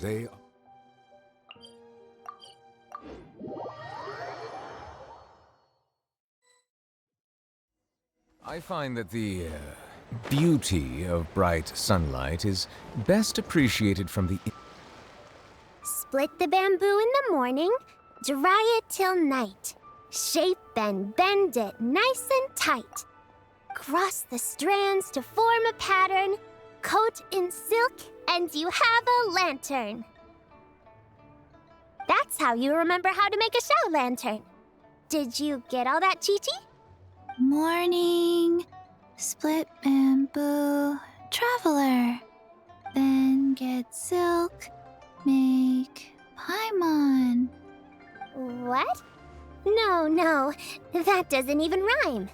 They... I find that the beauty of bright sunlight is best appreciated from the... Split the bamboo in the morning, dry it till night. Shape and bend it nice and tight. Cross the strands to form a pattern, coat in silk, and you have a lantern. That's how you remember how to make a show lantern. Did you get all that, Chi-Chi? Morning, split bamboo, traveler. Then get silk, make paimon. What? No, that doesn't even rhyme.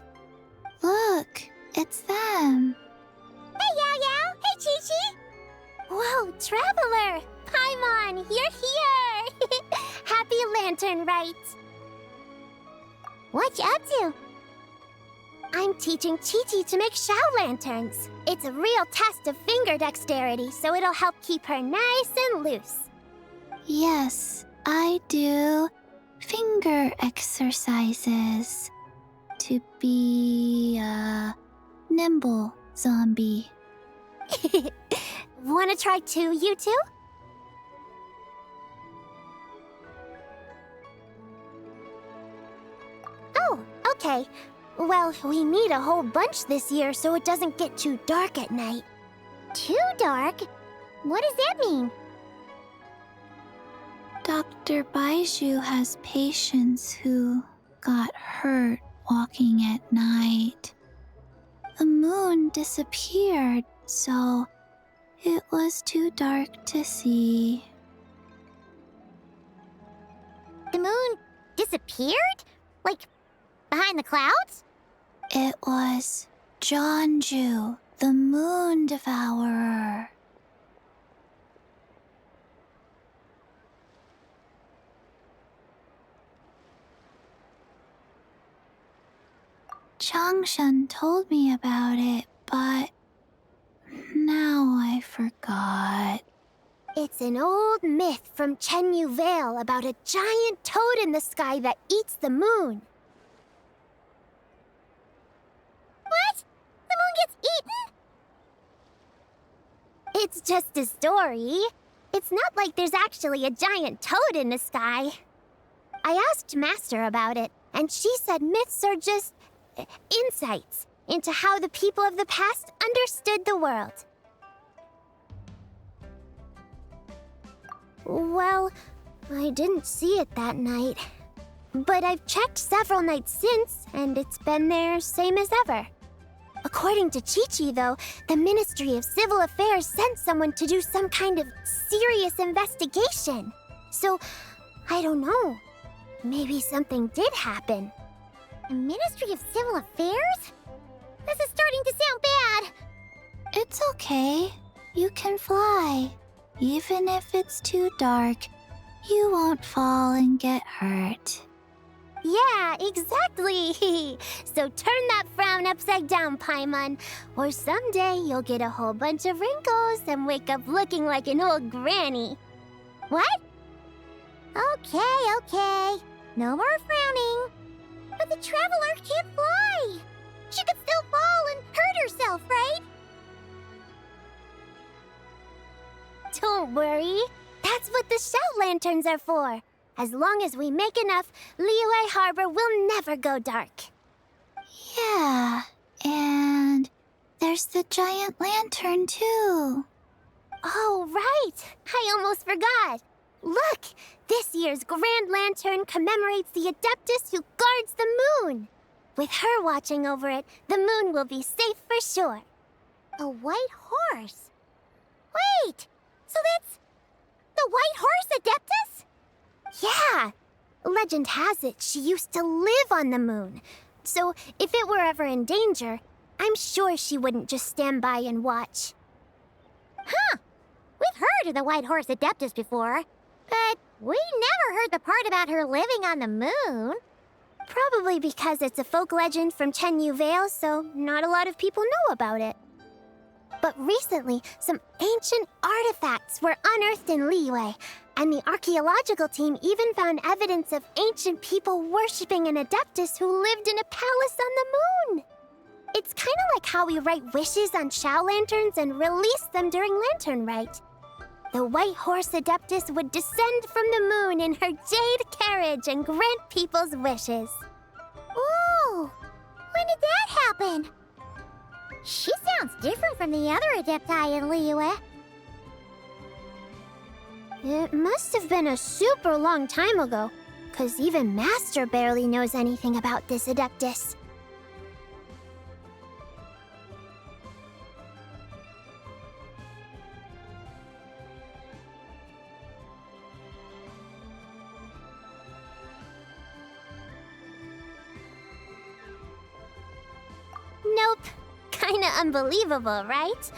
Look, it's them. Hey, Yao Yao! Hey, Chi-Chi! Whoa, Traveler! Paimon, you're here! Happy Lantern Rites! What you up to? I'm teaching Chi-Chi to make Shao lanterns. It's a real test of finger dexterity, so it'll help keep her nice and loose. Yes, I do finger exercises to be a nimble zombie. Wanna try too, you two? Oh, okay. Well, we need a whole bunch this year so it doesn't get too dark at night. Too dark? What does that mean? Dr. Baiju has patients who got hurt walking at night. The moon disappeared, so it was too dark to see. The moon disappeared? Like, behind the clouds? It was Jeonju, the moon devourer. Changshan told me about it, but now I forgot. It's an old myth from Chenyu Vale about a giant toad in the sky that eats the moon. What? The moon gets eaten? It's just a story. It's not like there's actually a giant toad in the sky. I asked Master about it, and she said myths are just insights into how the people of the past understood the world. Well, I didn't see it that night. But I've checked several nights since, and it's been there same as ever. According to Chi-Chi, though, the Ministry of Civil Affairs sent someone to do some kind of serious investigation. So, I don't know. Maybe something did happen. The Ministry of Civil Affairs? This is starting to sound bad. It's okay. You can fly. Even if it's too dark, you won't fall and get hurt. Yeah, exactly. So turn that frown upside down, Paimon, or someday you'll get a whole bunch of wrinkles and wake up looking like an old granny. What? Okay. No more frowning. But the Traveler can't fly. She could still fall and hurt herself, right? Don't worry. That's what the Shell Lanterns are for. As long as we make enough, Liyue Harbor will never go dark. Yeah, and there's the giant lantern too. Oh, right. I almost forgot. Look, this year's Grand Lantern commemorates the Adeptus who guards the moon. With her watching over it, the moon will be safe for sure. A white horse? Wait, so that's the White Horse Adeptus? Yeah! Legend has it she used to live on the moon. So if it were ever in danger, I'm sure she wouldn't just stand by and watch. Huh! We've heard of the White Horse Adeptus before, but we never heard the part about her living on the moon. Probably because it's a folk legend from Chenyu Vale, so not a lot of people know about it. But recently, some ancient artifacts were unearthed in Liyue, and the archaeological team even found evidence of ancient people worshipping an Adeptus who lived in a palace on the moon. It's kind of like how we write wishes on Shao lanterns and release them during Lantern Rite. The White Horse Adeptus would descend from the moon in her jade carriage and grant people's wishes. Ooh! When did that happen? She sounds different from the other Adepti in Liyue. It must have been a super long time ago, 'cause even Master barely knows anything about this Adeptus. Nope. Kinda unbelievable, right?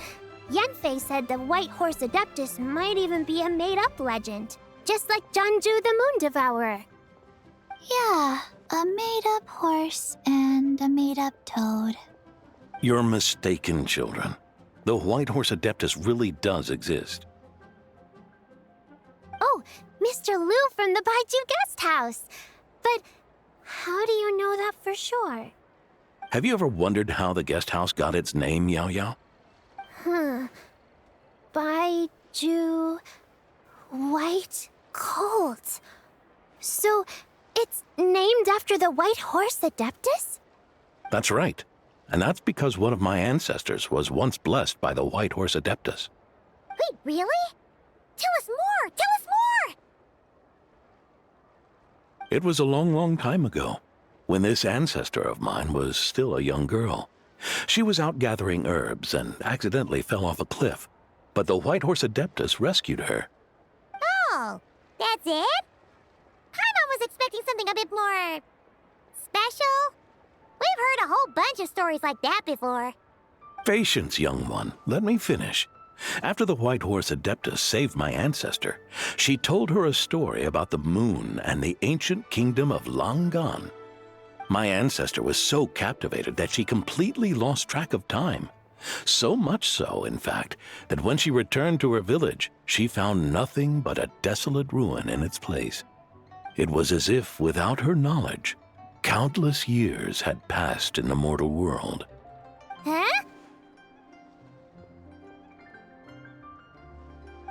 Yanfei said the White Horse Adeptus might even be a made-up legend, just like Janju the Moon Devourer. Yeah, a made-up horse and a made-up toad. You're mistaken, children. The White Horse Adeptus really does exist. Oh, Mr. Liu from the Baiju Guest House. But how do you know that for sure? Have you ever wondered how the guest house got its name, Yao Yao? Baiju... White Colt. So, it's named after the White Horse Adeptus? That's right. And that's because one of my ancestors was once blessed by the White Horse Adeptus. Wait, really? Tell us more! Tell us more! It was a long, long time ago, when this ancestor of mine was still a young girl. She was out gathering herbs and accidentally fell off a cliff, but the White Horse Adeptus rescued her. Oh, that's it? Paimon was expecting something a bit more... special? We've heard a whole bunch of stories like that before. Patience, young one. Let me finish. After the White Horse Adeptus saved my ancestor, she told her a story about the moon and the ancient kingdom of Langan. My ancestor was so captivated that she completely lost track of time. So much so, in fact, that when she returned to her village, she found nothing but a desolate ruin in its place. It was as if, without her knowledge, countless years had passed in the mortal world. Huh?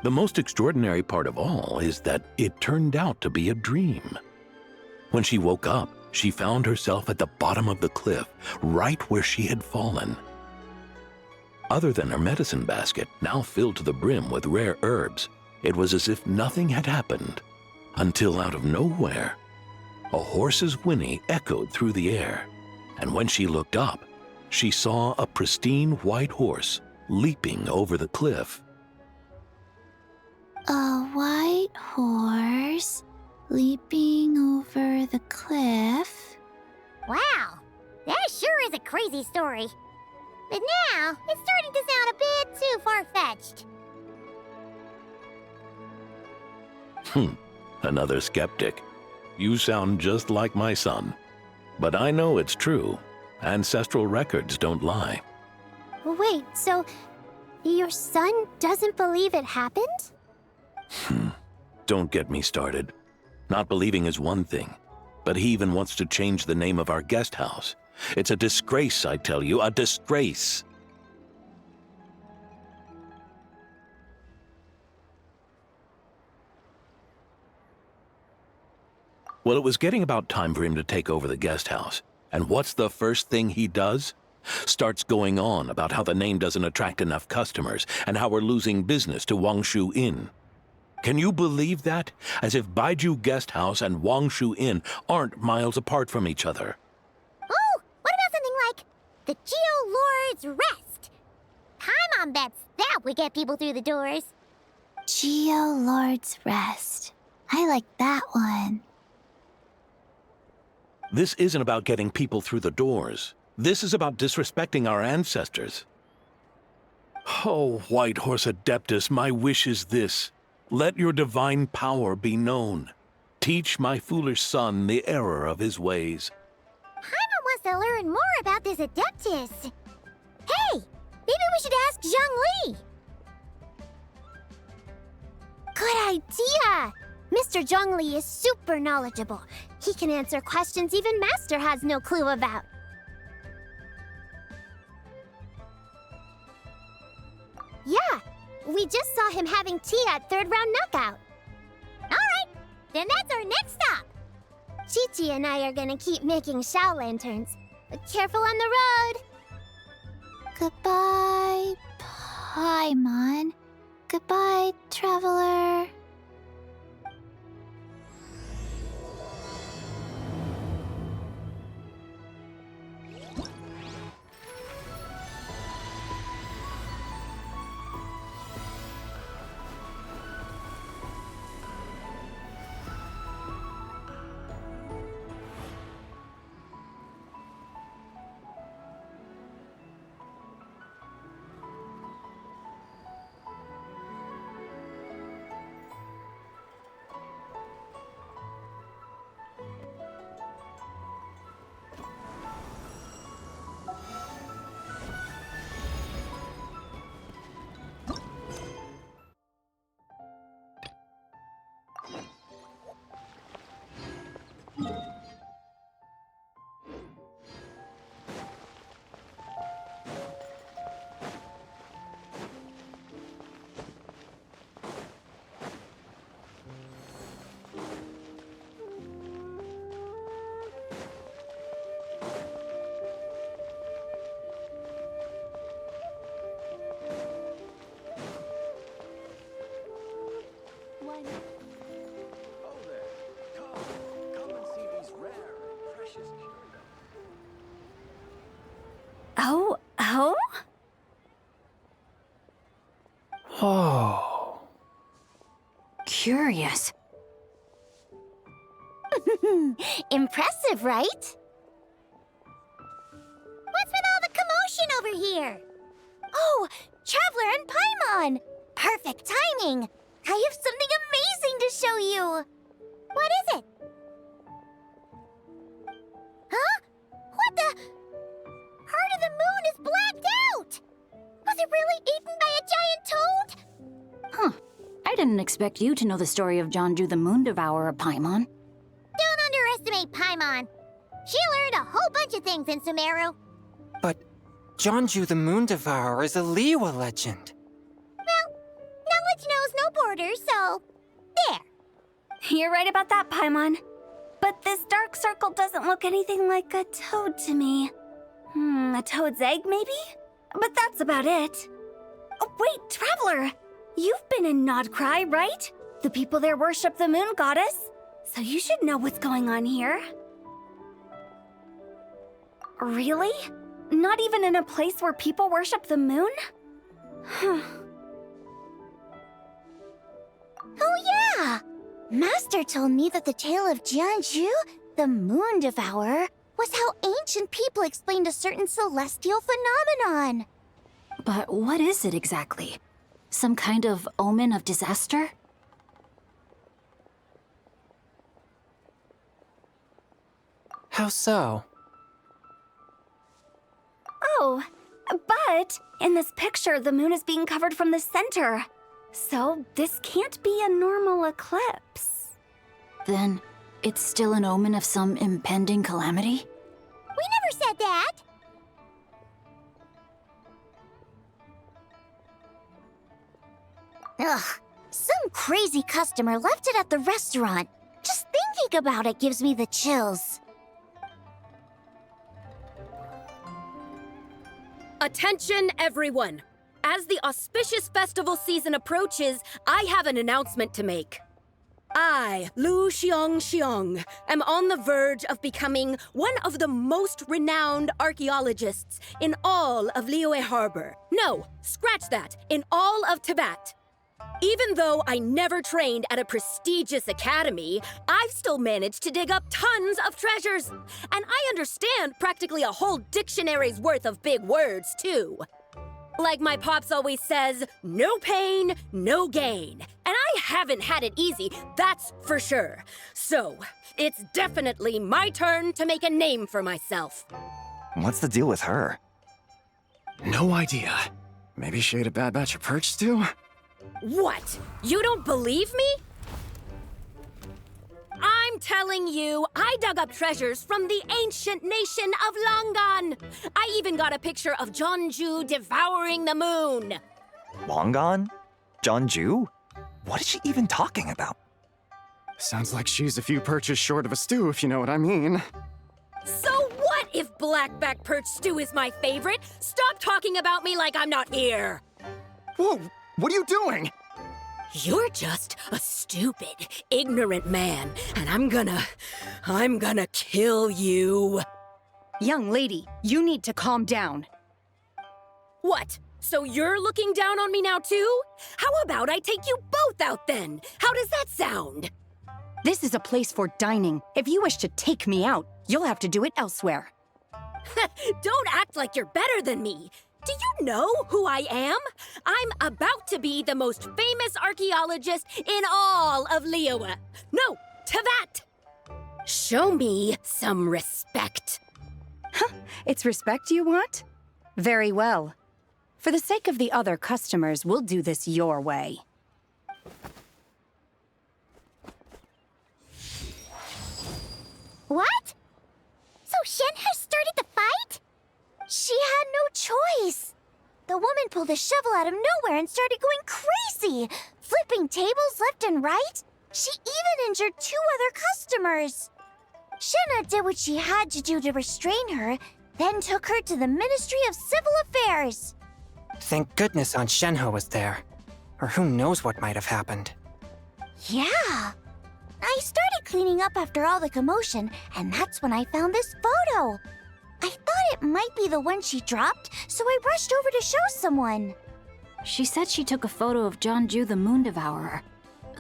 The most extraordinary part of all is that it turned out to be a dream. When she woke up, she found herself at the bottom of the cliff, right where she had fallen. Other than her medicine basket, now filled to the brim with rare herbs, it was as if nothing had happened, until out of nowhere, a horse's whinny echoed through the air, and when she looked up, she saw a pristine white horse leaping over the cliff. A white horse leaping over the cliff? Wow, that sure is a crazy story. But now, it's starting to sound a bit too far-fetched. Another skeptic. You sound just like my son. But I know it's true. Ancestral records don't lie. Wait, so your son doesn't believe it happened? Don't get me started. Not believing is one thing, but he even wants to change the name of our guest house. It's a disgrace, I tell you, a disgrace. Well, it was getting about time for him to take over the guest house. And what's the first thing he does? Starts going on about how the name doesn't attract enough customers and how we're losing business to Wangshu Inn. Can you believe that? As if Baiju Guest House and Wangshu Inn aren't miles apart from each other. Oh, what about something like the Geo Lord's Rest? Paimon bets that would get people through the doors. Geo Lord's Rest. I like that one. This isn't about getting people through the doors. This is about disrespecting our ancestors. Oh, White Horse Adeptus, my wish is this. Let your divine power be known. Teach my foolish son the error of his ways. Paimon wants to learn more about this Adeptus. Hey, maybe we should ask ask Zhongli. Good idea! Mr. Zhongli is super knowledgeable. He can answer questions even Master has no clue about. Yeah, we just saw him having tea at third round knockout. All right, then that's our next stop. Chi-Chi and I are gonna keep making Shao lanterns. Careful on the road! Goodbye, Paimon. Goodbye, traveler. Oh there. Come and see these rare and precious curios. Oh? Whoa. Curious. Impressive, right? What's with all the commotion over here? Oh, Traveler and Paimon! Perfect timing! I have something amazing to show you! What is it? Huh? What the? Heart of the Moon is blacked out! Was it really eaten by a giant toad? Huh. I didn't expect you to know the story of Jonju the Moon Devourer, Paimon. Don't underestimate Paimon. She learned a whole bunch of things in Sumeru. But Jonju the Moon Devourer is a Liyue legend. Well, knowledge knows no borders, so there. You're right about that, Paimon. But this dark circle doesn't look anything like a toad to me. A toad's egg, maybe? But that's about it. Oh, wait, Traveler! You've been in Nod-Krai, right? The people there worship the moon goddess. So you should know what's going on here. Really? Not even in a place where people worship the moon? Oh yeah! Master told me that the tale of Jianzhu, the Moon Devourer, was how ancient people explained a certain celestial phenomenon. But what is it exactly? Some kind of omen of disaster? How so? Oh, but in this picture, the moon is being covered from the center. So this can't be a normal eclipse. Then it's still an omen of some impending calamity? We never said that. Ugh, some crazy customer left it at the restaurant. Just thinking about it gives me the chills. Attention, everyone! As the auspicious festival season approaches, I have an announcement to make. I, Lu Xiong, am on the verge of becoming one of the most renowned archaeologists in all of Liyue Harbor. No, scratch that, in all of Tibet. Even though I never trained at a prestigious academy, I've still managed to dig up tons of treasures. And I understand practically a whole dictionary's worth of big words, too. Like my pops always says, no pain, no gain. And I haven't had it easy, that's for sure. So, it's definitely my turn to make a name for myself. What's the deal with her? No idea. Maybe she ate a bad batch of perch stew? What? You don't believe me? I'm telling you, I dug up treasures from the ancient nation of Longan. I even got a picture of Jeonju devouring the moon. Longan? Jeonju? What is she even talking about? Sounds like she's a few perches short of a stew, if you know what I mean. So what if blackback perch stew is my favorite? Stop talking about me like I'm not here. Whoa, what are you doing? You're just a stupid, ignorant man, and I'm gonna kill you. Young lady, you need to calm down. What? So you're looking down on me now too? How about I take you both out then? How does that sound? This is a place for dining. If you wish to take me out, you'll have to do it elsewhere. Don't act like you're better than me. Do you know who I am? I'm about to be the most famous archaeologist in all of Liyue. No, Tevat! Show me some respect. It's respect you want? Very well. For the sake of the other customers, we'll do this your way. What? So Shen has started the fight? She had no choice. The woman pulled a shovel out of nowhere and started going crazy, flipping tables left and right. She even injured 2 other customers. Shenna did what she had to do to restrain her, then took her to the Ministry of Civil Affairs. Thank goodness Aunt Shenhe was there. Or who knows what might have happened. Yeah. I started cleaning up after all the commotion, and that's when I found this photo. I thought it might be the one she dropped, so I rushed over to show someone. She said she took a photo of Jeonju the Moon Devourer.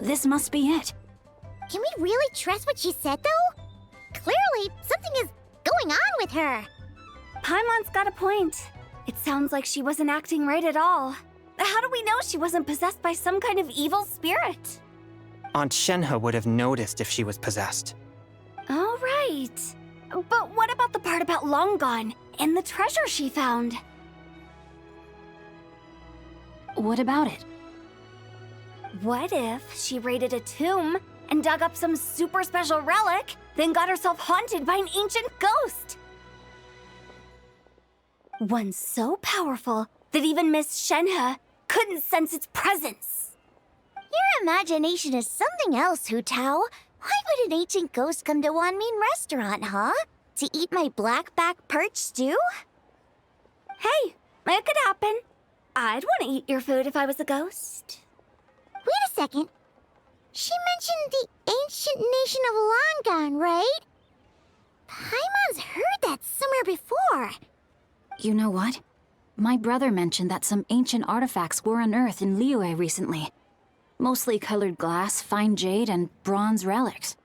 This must be it. Can we really trust what she said, though? Clearly, something is going on with her. Paimon's got a point. It sounds like she wasn't acting right at all. How do we know she wasn't possessed by some kind of evil spirit? Aunt Shenhe would have noticed if she was possessed. All right. But what about the part about Longan and the treasure she found? What about it? What if she raided a tomb and dug up some super special relic, then got herself haunted by an ancient ghost? One so powerful that even Miss Shenhe couldn't sense its presence. Your imagination is something else, Hu Tao. Why would an ancient ghost come to Wanmin restaurant, huh? To eat my blackback perch stew? Hey, it could happen. I'd want to eat your food if I was a ghost. Wait a second. She mentioned the ancient nation of Longan, right? Paimon's heard that somewhere before. You know what? My brother mentioned that some ancient artifacts were unearthed in Liyue recently. Mostly colored glass, fine jade, and bronze relics.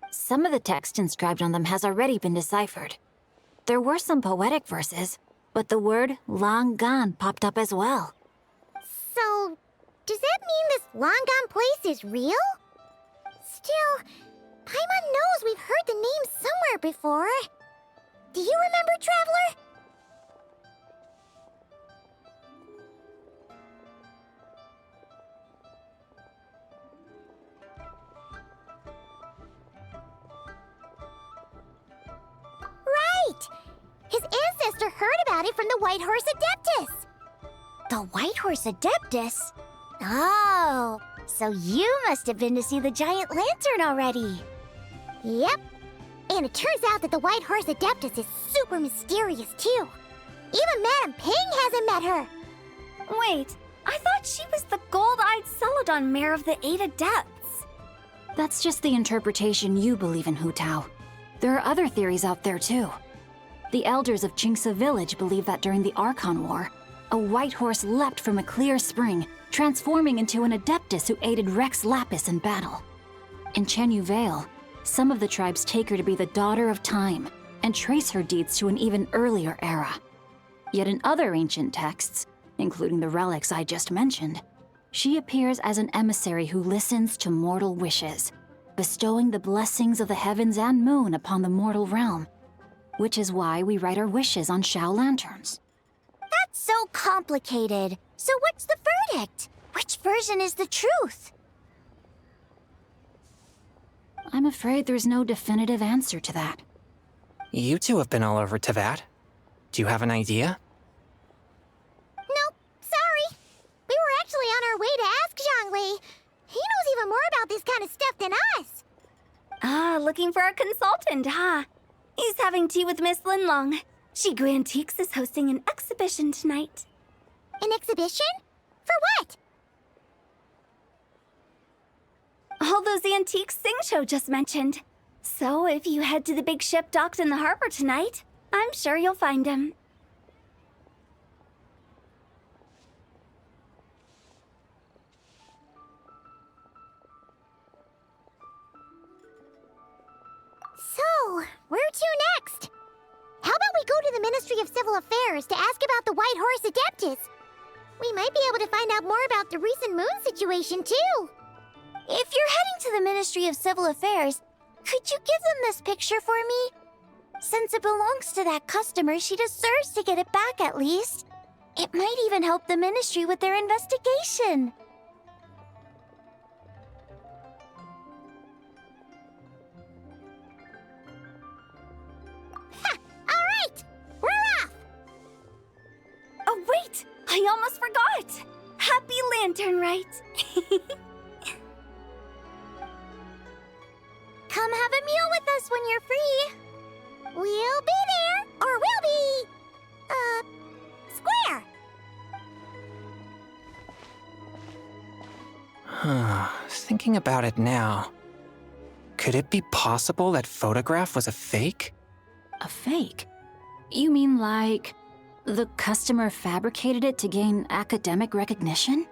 Some of the text inscribed on them has already been deciphered. There were some poetic verses, but the word Longan popped up as well. So, does that mean this Longan place is real? Still, Paimon knows we've heard the name somewhere before. Do you remember, Traveler? Right! His ancestor heard about it from the White Horse Adeptus. The White Horse Adeptus? Oh, so you must have been to see the giant lantern already. Yep. And it turns out that the White Horse Adeptus is super mysterious, too. Even Madame Ping hasn't met her. Wait, I thought she was the gold-eyed Celadon mare of the 8 Adepts. That's just the interpretation you believe in, Hu Tao. There are other theories out there too. The elders of Qingce village believe that during the Archon War, a white horse leapt from a clear spring, transforming into an Adeptus who aided Rex Lapis in battle. In Chenyu Vale, some of the tribes take her to be the daughter of time and trace her deeds to an even earlier era. Yet in other ancient texts, including the relics I just mentioned, she appears as an emissary who listens to mortal wishes, bestowing the blessings of the heavens and moon upon the mortal realm, which is why we write our wishes on Shao lanterns. That It's so complicated. So what's the verdict? Which version is the truth? I'm afraid there's no definitive answer to that. You two have been all over Teyvat. Do you have an idea? Nope, sorry. We were actually on our way to ask Zhongli. He knows even more about this kind of stuff than us. Ah, looking for a consultant, huh? He's having tea with Miss Linlong. Shigu Antiques is hosting an exhibition tonight. An exhibition? For what? All those antiques Sing Show just mentioned. So if you head to the big ship docked in the harbor tonight, I'm sure you'll find him. So, where to next? How about we go to the Ministry of Civil Affairs to ask about the White Horse Adeptus? We might be able to find out more about the recent moon situation, too. If you're heading to the Ministry of Civil Affairs, could you give them this picture for me? Since it belongs to that customer, she deserves to get it back at least. It might even help the Ministry with their investigation. Ha! All right! We're off! Oh, wait! I almost forgot! Happy Lantern Rite! Come have a meal with us when you're free. We'll be there, or we'll be... square. Thinking about it now, could it be possible that photograph was a fake? A fake? You mean like the customer fabricated it to gain academic recognition?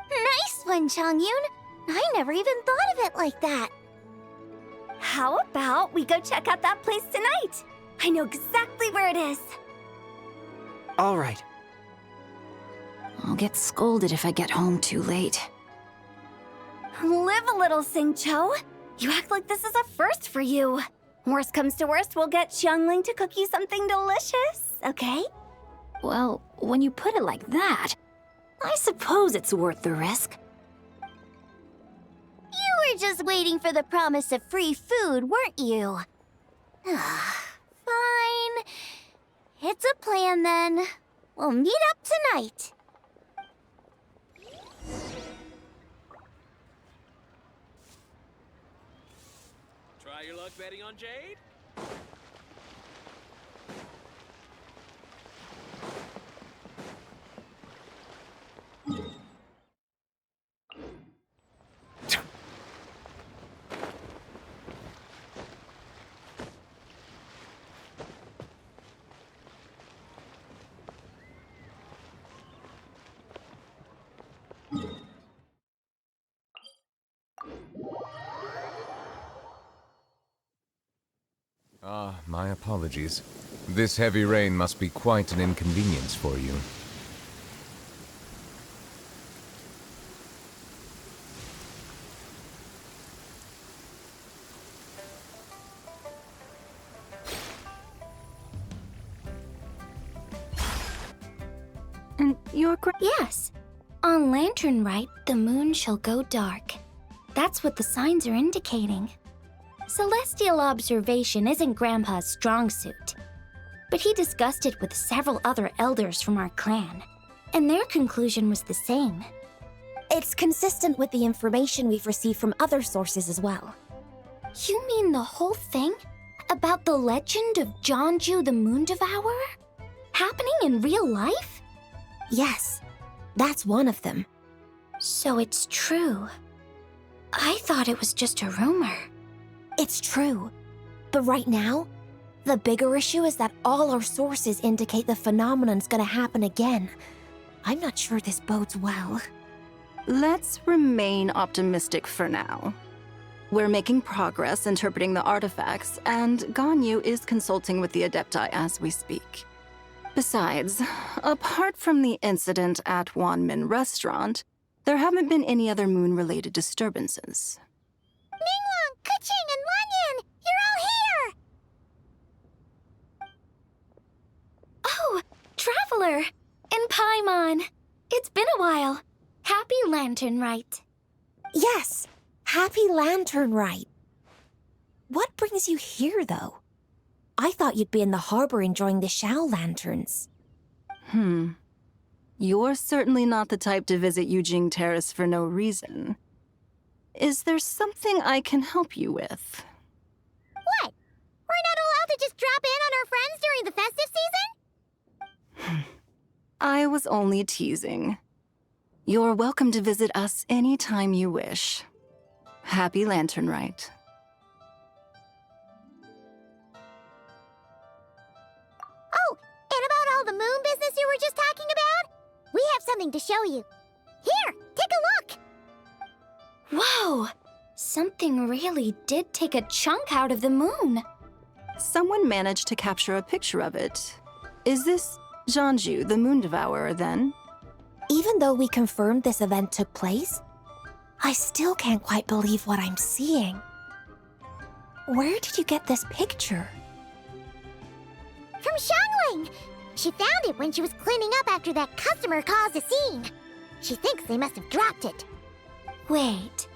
Nice one, Changyun. I never even thought of it like that. How about we go check out that place tonight? I know exactly where it is. All right. I'll get scolded if I get home too late. Live a little, Sing-Cho. You act like this is a first for you. Worst comes to worst, we'll get Xiangling to cook you something delicious, okay? Well, when you put it like that, I suppose it's worth the risk. You were just waiting for the promise of free food, weren't you? Fine. It's a plan then. We'll meet up tonight. Try your luck betting on Jade? My apologies. This heavy rain must be quite an inconvenience for you. And you're Yes. On Lantern Rite, the moon shall go dark. That's what the signs are indicating. Celestial observation isn't Grandpa's strong suit, but he discussed it with several other elders from our clan, and their conclusion was the same. It's consistent with the information we've received from other sources as well. You mean the whole thing? About the legend of Jeonju the Moon Devourer? Happening in real life? Yes, that's one of them. So it's true. I thought it was just a rumor. It's true. But right now, the bigger issue is that all our sources indicate the phenomenon's gonna happen again. I'm not sure this bodes well. Let's remain optimistic for now. We're making progress interpreting the artifacts, and Ganyu is consulting with the Adepti as we speak. Besides, apart from the incident at Wanmin Restaurant, there haven't been any other moon-related disturbances. Ningguang, Keqing, and Lanyan! You're all here! Traveler and Paimon. It's been a while. Happy Lantern Rite. Yes, happy Lantern Rite. What brings you here, though? I thought you'd be in the harbor enjoying the Shao lanterns. You're certainly not the type to visit Yujing Terrace for no reason. Is there something I can help you with? What? We're not allowed to just drop in on our friends during the festive season? I was only teasing. You're welcome to visit us anytime you wish. Happy Lantern Rite. Oh, and about all the moon business you were just talking about? We have something to show you. Here, take a look! Whoa! Something really did take a chunk out of the moon. Someone managed to capture a picture of it. Is this Zhanju, the Moon Devourer, then? Even though we confirmed this event took place, I still can't quite believe what I'm seeing. Where did you get this picture? From Xiangling! She found it when she was cleaning up after that customer caused a scene. She thinks they must have dropped it. Wait,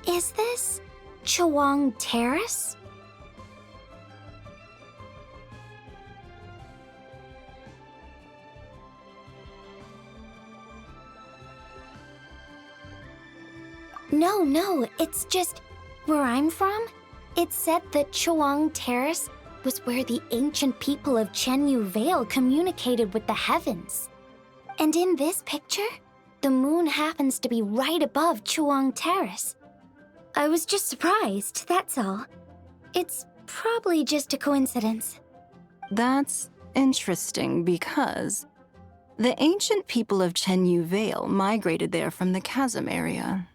is this Chawang Terrace? No, it's just where I'm from. It said that Chawang Terrace was where the ancient people of Chenyu Vale communicated with the heavens. And in this picture, the moon happens to be right above Chawang Terrace. I was just surprised, that's all. It's probably just a coincidence. That's interesting because the ancient people of Chenyu Vale migrated there from the chasm area.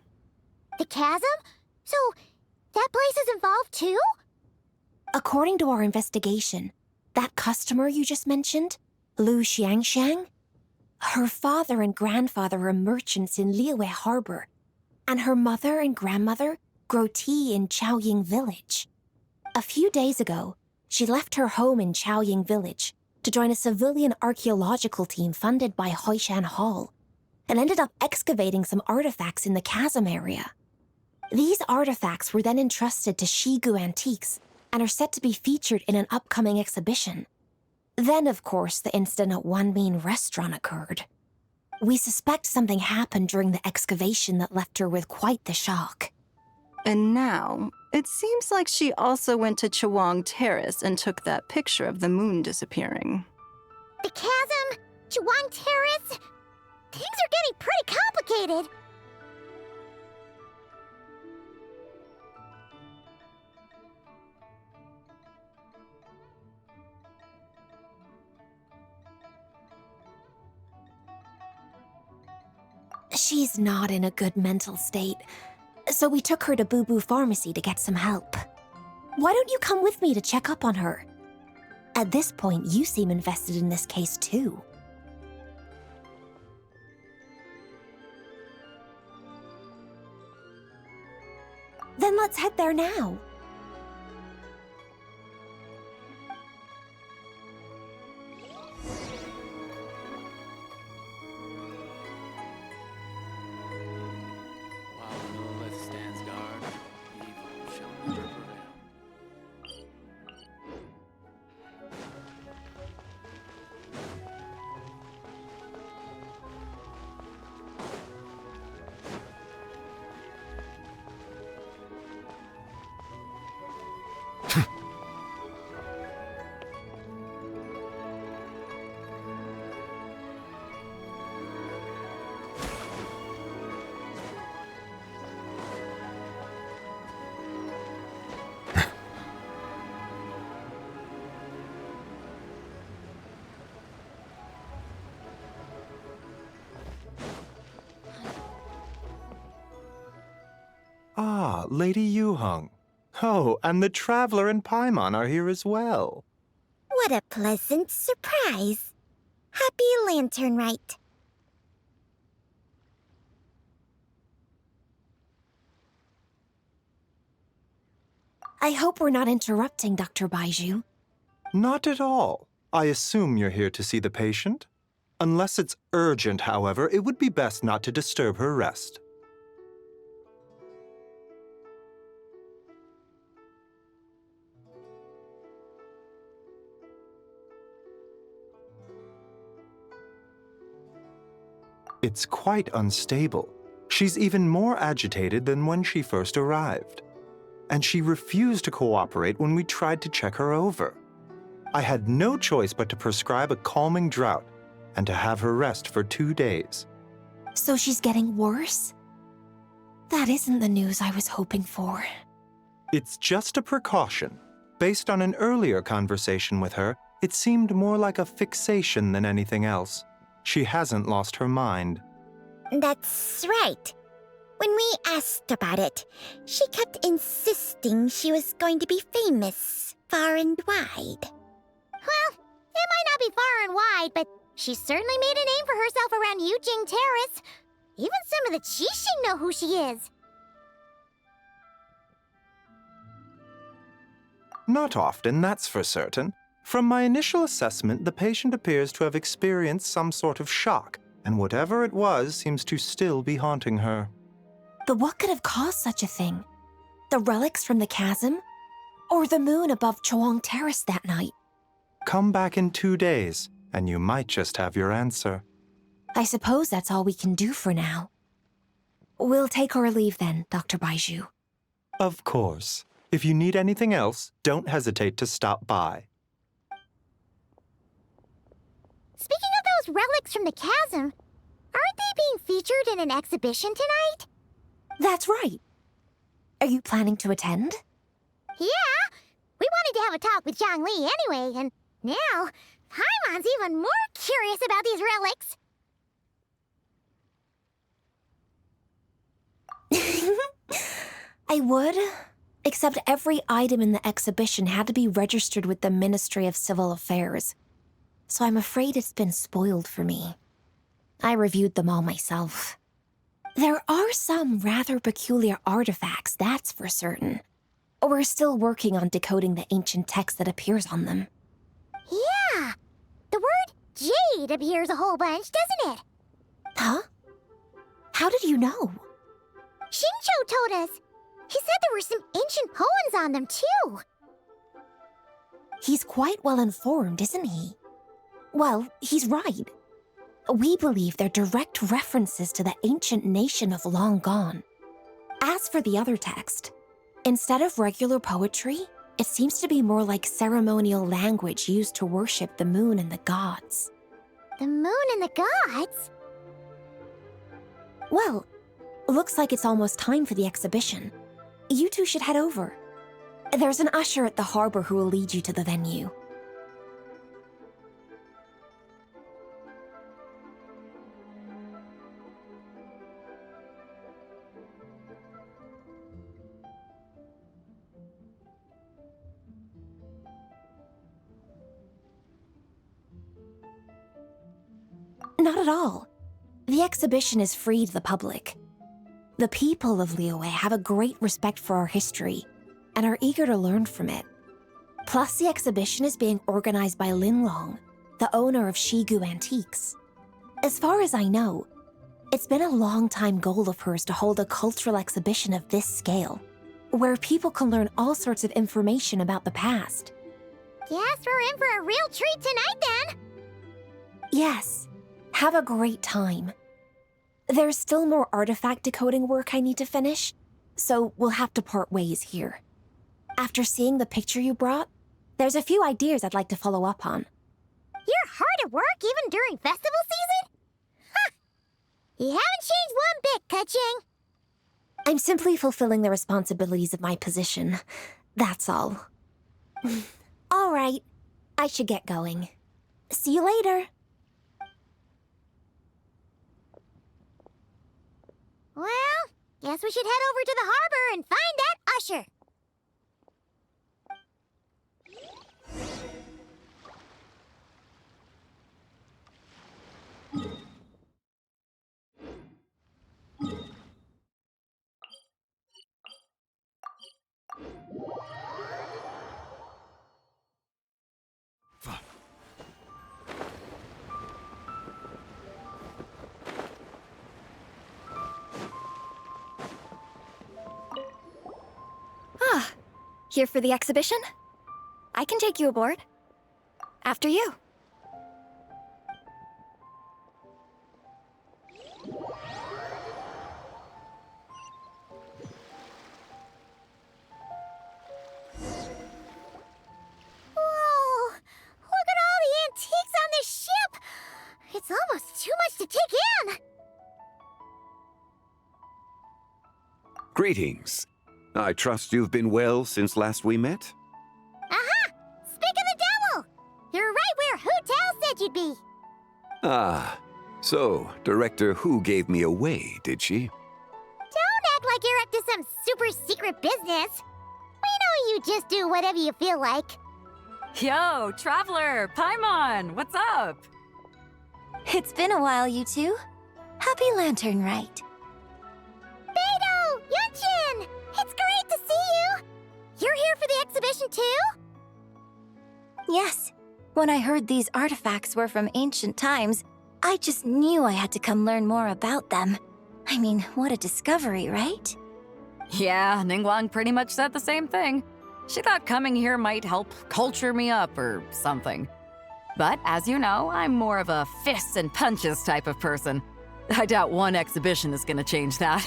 The chasm? So, that place is involved too? According to our investigation, that customer you just mentioned, Lu Xiangxiang, her father and grandfather are merchants in Liyue Harbor, and her mother and grandmother grow tea in Chaoying Village. A few days ago, she left her home in Chaoying Village to join a civilian archaeological team funded by Hoishan Hall, and ended up excavating some artifacts in the chasm area. These artifacts were then entrusted to Shigu Antiques and are set to be featured in an upcoming exhibition. Then, of course, the incident at Wanmin Restaurant occurred. We suspect something happened during the excavation that left her with quite the shock. And now, it seems like she also went to Chawang Terrace and took that picture of the moon disappearing. The chasm? Chawang Terrace? Things are getting pretty complicated. She's not in a good mental state, so we took her to Boo Boo Pharmacy to get some help. Why don't you come with me to check up on her? At this point, you seem invested in this case too. Then let's head there now. While Lilith stands guard, evil shall never prevail. Ah, Lady Yuheng. Oh, and the Traveler and Paimon are here as well. What a pleasant surprise. Happy Lantern Rite. I hope we're not interrupting, Dr. Baiju. Not at all. I assume you're here to see the patient? Unless it's urgent, however, it would be best not to disturb her rest. It's quite unstable. She's even more agitated than when she first arrived. And she refused to cooperate when we tried to check her over. I had no choice but to prescribe a calming draught and to have her rest for 2 days. So she's getting worse? That isn't the news I was hoping for. It's just a precaution. Based on an earlier conversation with her, it seemed more like a fixation than anything else. She hasn't lost her mind. That's right. When we asked about it, she kept insisting she was going to be famous far and wide. Well, it might not be far and wide, but she certainly made a name for herself around Yujing Terrace. Even some of the Qixing know who she is. Not often, that's for certain. From my initial assessment, the patient appears to have experienced some sort of shock, and whatever it was seems to still be haunting her. But what could have caused such a thing? The relics from the chasm? Or the moon above Chuang Terrace that night? Come back in 2 days, and you might just have your answer. I suppose that's all we can do for now. We'll take our leave then, Dr. Baiju. Of course. If you need anything else, don't hesitate to stop by. Speaking of those relics from the chasm, aren't they being featured in an exhibition tonight? That's right. Are you planning to attend? Yeah! We wanted to have a talk with Zhang Li anyway, and now Paimon's even more curious about these relics. I would, except every item in the exhibition had to be registered with the Ministry of Civil Affairs. So I'm afraid it's been spoiled for me. I reviewed them all myself. There are some rather peculiar artifacts, that's for certain. We're still working on decoding the ancient text that appears on them. Yeah! The word jade appears a whole bunch, doesn't it? Huh? How did you know? Xingqiu told us. He said there were some ancient poems on them, too. He's quite well informed, isn't he? Well, he's right. We believe they're direct references to the ancient nation of long gone. As for the other text, instead of regular poetry, it seems to be more like ceremonial language used to worship the moon and the gods. The moon and the gods? Well, looks like it's almost time for the exhibition. You two should head over. There's an usher at the harbor who will lead you to the venue. Not at all. The exhibition is free to the public. The people of Liyue have a great respect for our history and are eager to learn from it. Plus, the exhibition is being organized by Linlong, the owner of Shigu Antiques. As far as I know, it's been a long-time goal of hers to hold a cultural exhibition of this scale, where people can learn all sorts of information about the past. Guess we're in for a real treat tonight, then! Yes. Have a great time. There's still more artifact decoding work I need to finish, so we'll have to part ways here. After seeing the picture you brought, there's a few ideas I'd like to follow up on. You're hard at work even during festival season? Ha! You haven't changed one bit, Ka-Ching. I'm simply fulfilling the responsibilities of my position. That's all. All right. I should get going. See you later. Well, guess we should head over to the harbor and find that usher. Here for the exhibition? I can take you aboard. After you. Whoa! Look at all the antiques on this ship! It's almost too much to take in! Greetings. I trust you've been well since last we met? Aha! Speak of the devil! You're right where Hu Tao said you'd be! Ah, so Director Hu gave me away, did she? Don't act like you're up to some super secret business! We know you just do whatever you feel like. Yo, Traveler, Paimon, what's up? It's been a while, you two. Happy Lantern Rite. Beidou! Yunchin! It's great to see you! You're here for the exhibition too? Yes. When I heard these artifacts were from ancient times, I just knew I had to come learn more about them. I mean, what a discovery, right? Yeah, Ningguang pretty much said the same thing. She thought coming here might help culture me up or something. But as you know, I'm more of a fists and punches type of person. I doubt one exhibition is gonna change that.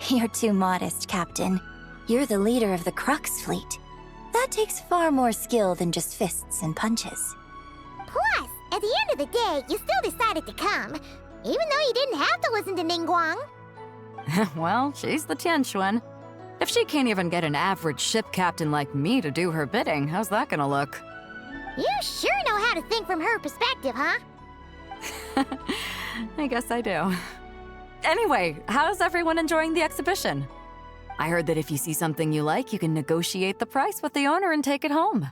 You're too modest, Captain. You're the leader of the Crux fleet. That takes far more skill than just fists and punches. Plus, at the end of the day, you still decided to come, even though you didn't have to listen to Ningguang. Well, she's the Tianquan. If she can't even get an average ship captain like me to do her bidding, how's that gonna look? You sure know how to think from her perspective, huh? I guess I do. Anyway, how's everyone enjoying the exhibition? I heard that if you see something you like, you can negotiate the price with the owner and take it home.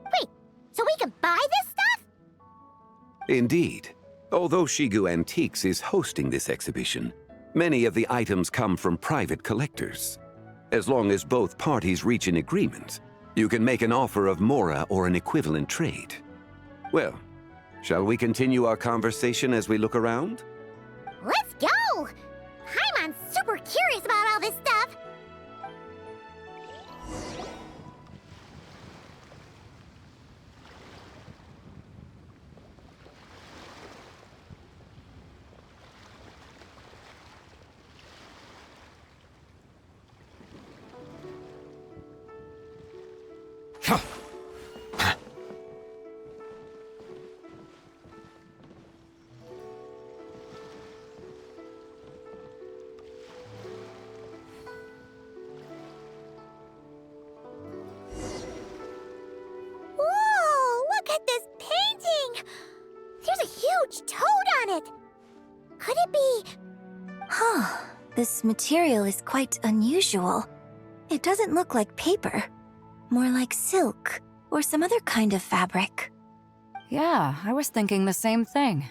Wait, so we can buy this stuff? Indeed. Although Shigu Antiques is hosting this exhibition, many of the items come from private collectors. As long as both parties reach an agreement, you can make an offer of mora or an equivalent trade. Well, shall we continue our conversation as we look around? Let's go! Paimon's super curious about all this stuff. Whoa, look at this painting! There's a huge toad on it! Could it be... Huh. This material is quite unusual. It doesn't look like paper. More like silk, or some other kind of fabric. Yeah, I was thinking the same thing.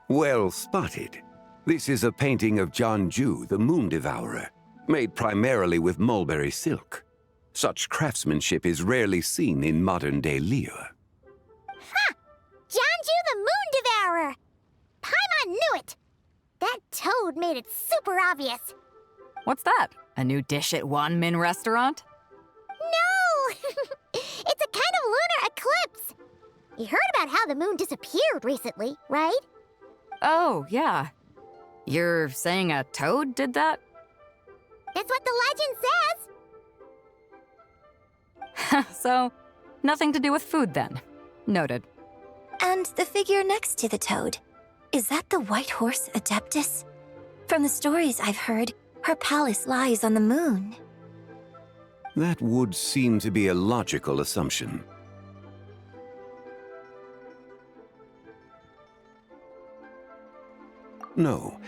Well spotted. This is a painting of Jianju, the Moon Devourer, made primarily with mulberry silk. Such craftsmanship is rarely seen in modern-day Liyue. Ha! Jianju the Moon Devourer! Paimon knew it! That toad made it super obvious. What's that? A new dish at Wanmin restaurant? No! It's a kind of lunar eclipse. You heard about how the moon disappeared recently, right? Oh, yeah. You're saying a toad did that? It's what the legend says. So, nothing to do with food then. Noted. And the figure next to the toad. Is that the White Horse Adeptus? From the stories I've heard, her palace lies on the moon. That would seem to be a logical assumption. No.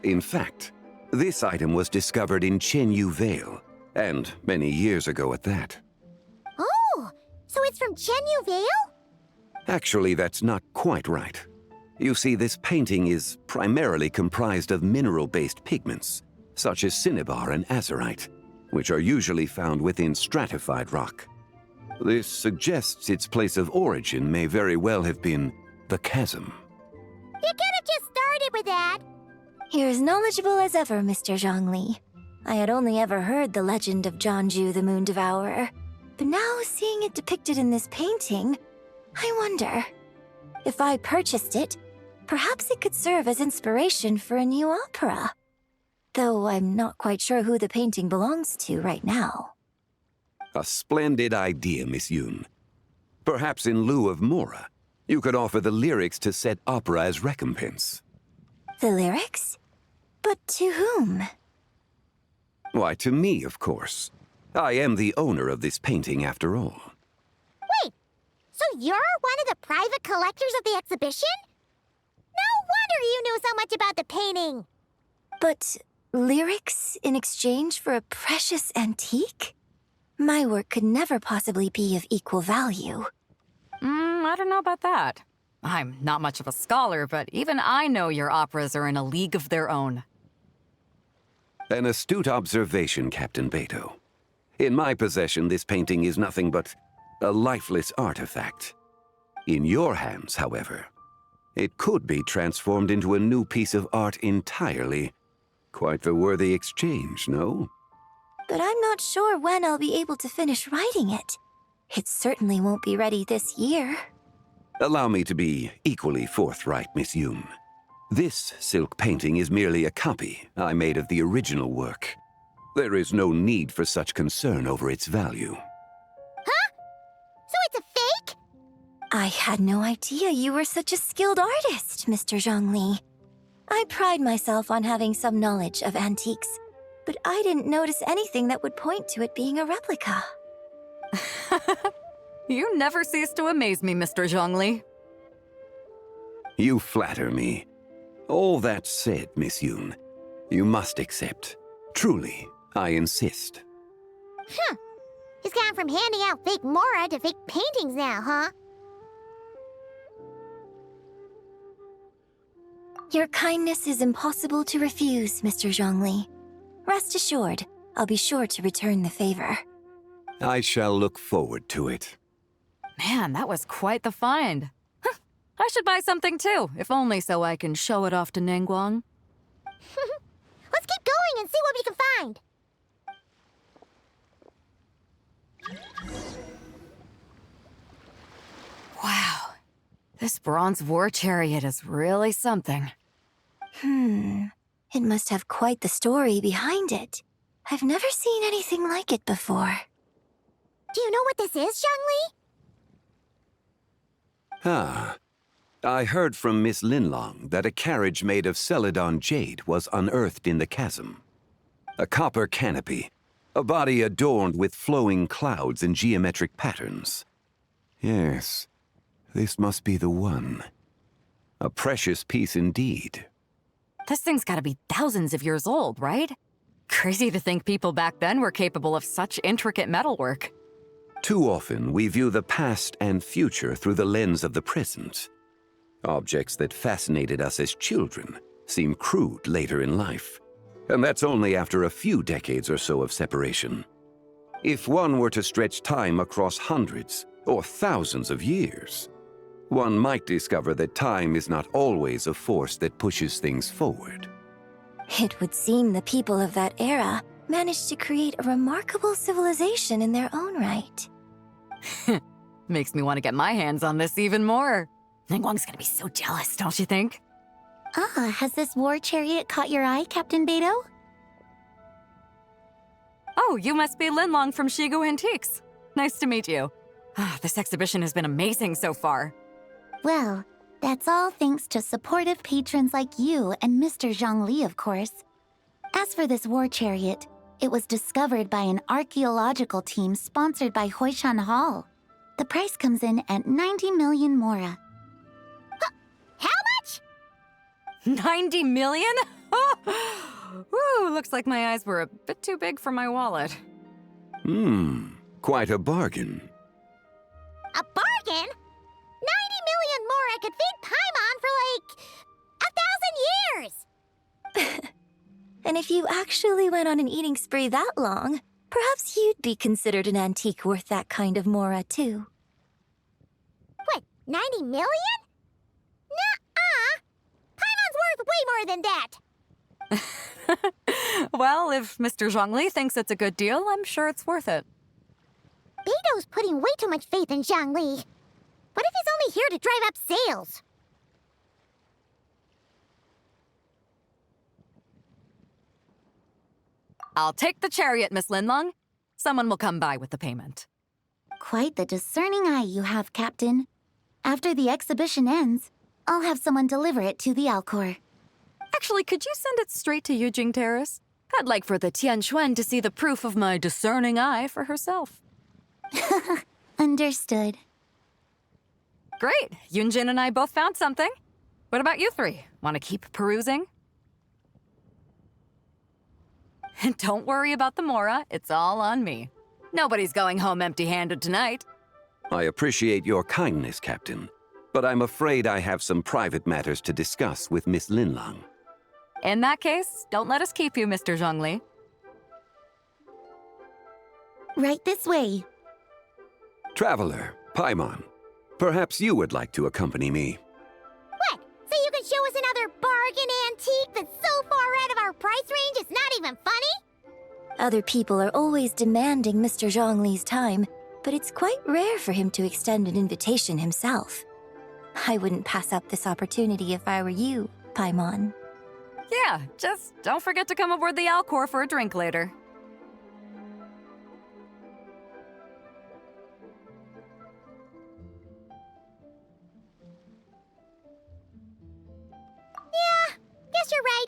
In fact, this item was discovered in Chenyu Vale, and many years ago at that. Oh, so it's from Chenyu Vale? Actually, that's not quite right. You see, this painting is primarily comprised of mineral-based pigments, such as cinnabar and azurite, which are usually found within stratified rock. This suggests its place of origin may very well have been the chasm. It with that. You're as knowledgeable as ever, Mr. Zhongli. I had only ever heard the legend of Jianzhu the Moon Devourer, but now seeing it depicted in this painting, I wonder. If I purchased it, perhaps it could serve as inspiration for a new opera. Though I'm not quite sure who the painting belongs to right now. A splendid idea, Miss Yoon. Perhaps in lieu of Mora, you could offer the lyrics to said opera as recompense. The lyrics? But to whom? Why, to me, of course. I am the owner of this painting, after all. Wait, so you're one of the private collectors of the exhibition? No wonder you knew so much about the painting. But lyrics in exchange for a precious antique? My work could never possibly be of equal value. I don't know about that. I'm not much of a scholar, but even I know your operas are in a league of their own. An astute observation, Captain Beto. In my possession, this painting is nothing but a lifeless artifact. In your hands, however, it could be transformed into a new piece of art entirely. Quite the worthy exchange, no? But I'm not sure when I'll be able to finish writing it. It certainly won't be ready this year. Allow me to be equally forthright, Miss Yoon. This silk painting is merely a copy I made of the original work. There is no need for such concern over its value. Huh? So it's a fake? I had no idea you were such a skilled artist, Mr. Zhongli. I pride myself on having some knowledge of antiques, but I didn't notice anything that would point to it being a replica. You never cease to amaze me, Mr. Zhongli. You flatter me. All that said, Miss Yoon, you must accept. Truly, I insist. He's gone from handing out fake Mora to fake paintings now, huh? Your kindness is impossible to refuse, Mr. Zhongli. Rest assured, I'll be sure to return the favor. I shall look forward to it. Man, that was quite the find. I should buy something too, if only so I can show it off to Ningguang. Let's keep going and see what we can find. Wow, this bronze war chariot is really something. It must have quite the story behind it. I've never seen anything like it before. Do you know what this is, Zhongli? Ah. I heard from Miss Linlong that a carriage made of Celadon jade was unearthed in the chasm. A copper canopy, a body adorned with flowing clouds and geometric patterns. Yes, this must be the one. A precious piece indeed. This thing's gotta be thousands of years old, right? Crazy to think people back then were capable of such intricate metalwork. Too often, we view the past and future through the lens of the present. Objects that fascinated us as children seem crude later in life. And that's only after a few decades or so of separation. If one were to stretch time across hundreds or thousands of years, one might discover that time is not always a force that pushes things forward. It would seem the people of that era managed to create a remarkable civilization in their own right. Makes me want to get my hands on this even more. Ningguang's gonna be so jealous, don't you think? Has this war chariot caught your eye, Captain Beto? Oh, you must be Linlong from Shigu Antiques. Nice to meet you. This exhibition has been amazing so far. Well, that's all thanks to supportive patrons like you and Mr. Zhongli, of course. As for this war chariot, it was discovered by an archaeological team sponsored by Hoishan Hall. The price comes in at 90 million Mora. How much? 90 million? Woo, looks like my eyes were a bit too big for my wallet. Quite a bargain. A bargain? 90 million Mora could feed Paimon for like 1,000 years! And if you actually went on an eating spree that long, perhaps you'd be considered an antique worth that kind of Mora, too. What, 90 million? Nuh-uh! Paimon's worth way more than that! Well, if Mr. Zhongli thinks it's a good deal, I'm sure it's worth it. Beto's putting way too much faith in Zhongli. What if he's only here to drive up sales? I'll take the chariot, Miss Linlong. Someone will come by with the payment. Quite the discerning eye you have, Captain. After the exhibition ends, I'll have someone deliver it to the Alcor. Actually, could you send it straight to Yujing Terrace? I'd like for the Tianquan to see the proof of my discerning eye for herself. Understood. Great. Yunjin and I both found something. What about you three? Want to keep perusing? And don't worry about the Mora. It's all on me. Nobody's going home empty-handed tonight. I appreciate your kindness, Captain, but I'm afraid I have some private matters to discuss with Miss Linlong. In that case, don't let us keep you, Mr. Zhongli. Right this way. Traveler, Paimon, perhaps you would like to accompany me. What? So you can show us another bargain antique that's so far out of our price range it's not even funny? Other people are always demanding Mr. Zhongli's time, but it's quite rare for him to extend an invitation himself. I wouldn't pass up this opportunity if I were you, Paimon. Yeah, just don't forget to come aboard the Alcor for a drink later. Yeah, guess you're right.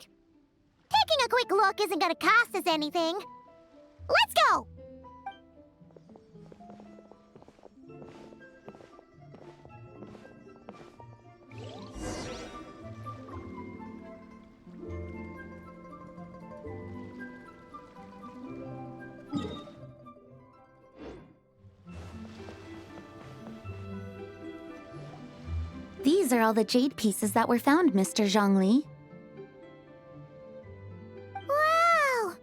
Taking a quick look isn't gonna cost us anything. Let's go! These are all the jade pieces that were found, Mr. Zhongli. Wow!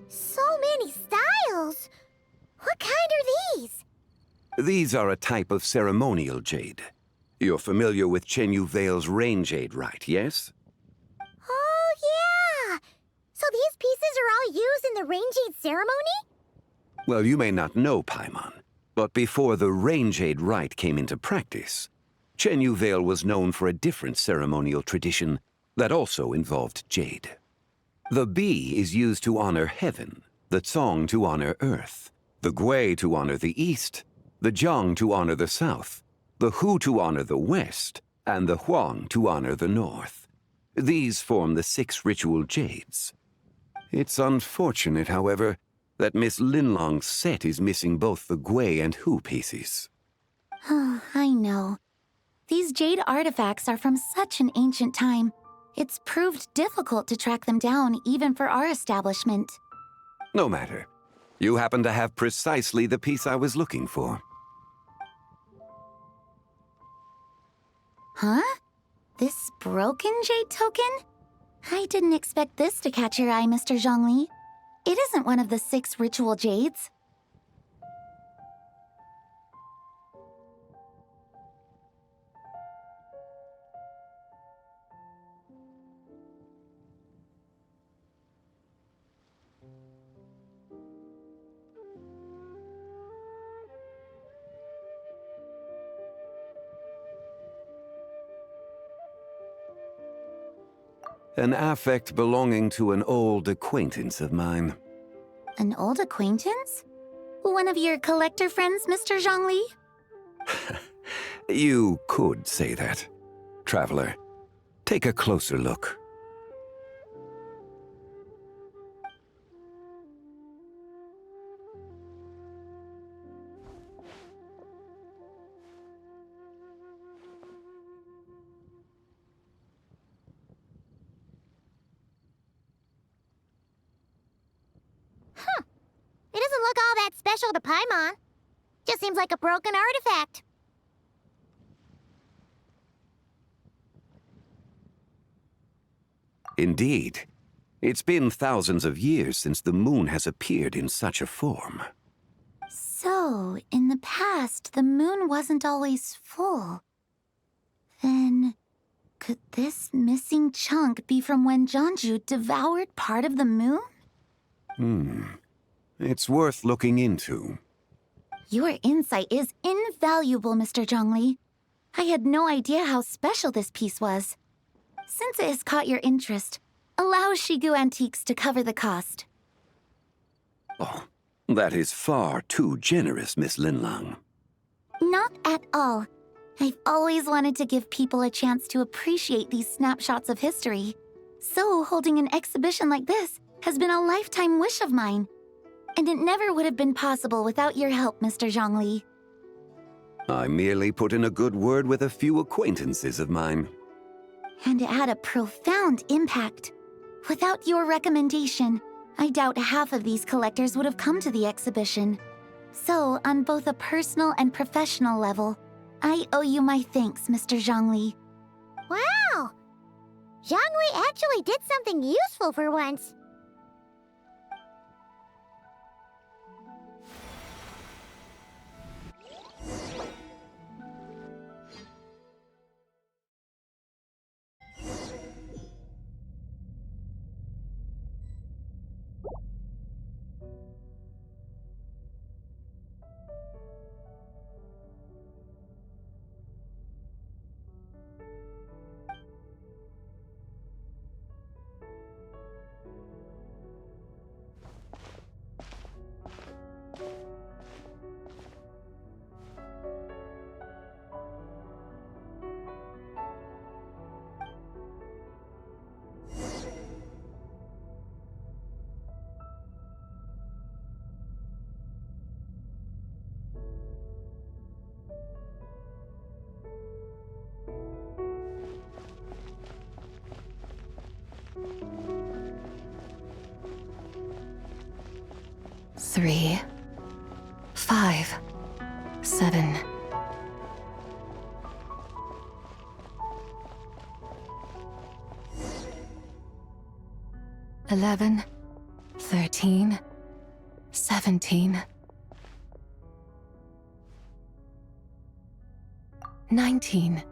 So many styles! What kind are these? These are a type of ceremonial jade. You're familiar with Chenyu Vale's rain jade, right, yes? Oh, yeah! So these pieces are all used in the rain jade ceremony? Well, you may not know, Paimon, but before the rain jade rite came into practice, Chenyu Vale was known for a different ceremonial tradition that also involved jade. The Bi is used to honor heaven, the Cong to honor earth, the Gui to honor the east, the Jiang to honor the south, the Hu to honor the west, and the Huang to honor the north. These form the 6 ritual jades. It's unfortunate, however, that Miss Linlong's set is missing both the Gui and Hu pieces. Oh, I know. These jade artifacts are from such an ancient time. It's proved difficult to track them down, even for our establishment. No matter. You happen to have precisely the piece I was looking for. Huh? This broken jade token? I didn't expect this to catch your eye, Mr. Zhongli. It isn't one of the 6 ritual jades. An affect belonging to an old acquaintance of mine. An old acquaintance? One of your collector friends, Mr. Zhongli? You could say that. Traveler, take a closer look. It doesn't look all that special to Paimon. Just seems like a broken artifact. Indeed. It's been thousands of years since the moon has appeared in such a form. So, in the past, the moon wasn't always full. Then, Could this missing chunk be from when Jeonju devoured part of the moon? It's worth looking into. Your insight is invaluable, Mr. Zhongli. I had no idea how special this piece was. Since it has caught your interest, allow Shigu Antiques to cover the cost. Oh, that is far too generous, Miss Linlang. Not at all. I've always wanted to give people a chance to appreciate these snapshots of history. So holding an exhibition like this has been a lifetime wish of mine. And it never would have been possible without your help, Mr. Zhongli. I merely put in a good word with a few acquaintances of mine. And it had a profound impact. Without your recommendation, I doubt half of these collectors would have come to the exhibition. So, on both a personal and professional level, I owe you my thanks, Mr. Zhongli. Wow! Zhongli actually did something useful for once. Three, 5, 7. $11, 13, 17, 19,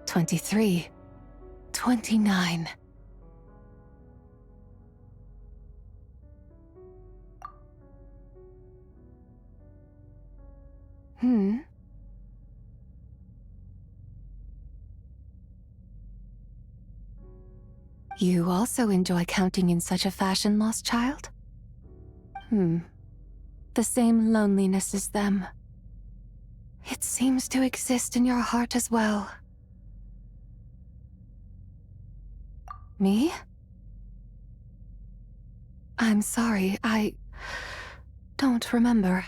23, 29. You also enjoy counting in such a fashion, lost child? The same loneliness as them. It seems to exist in your heart as well. Me? I'm sorry, I don't remember.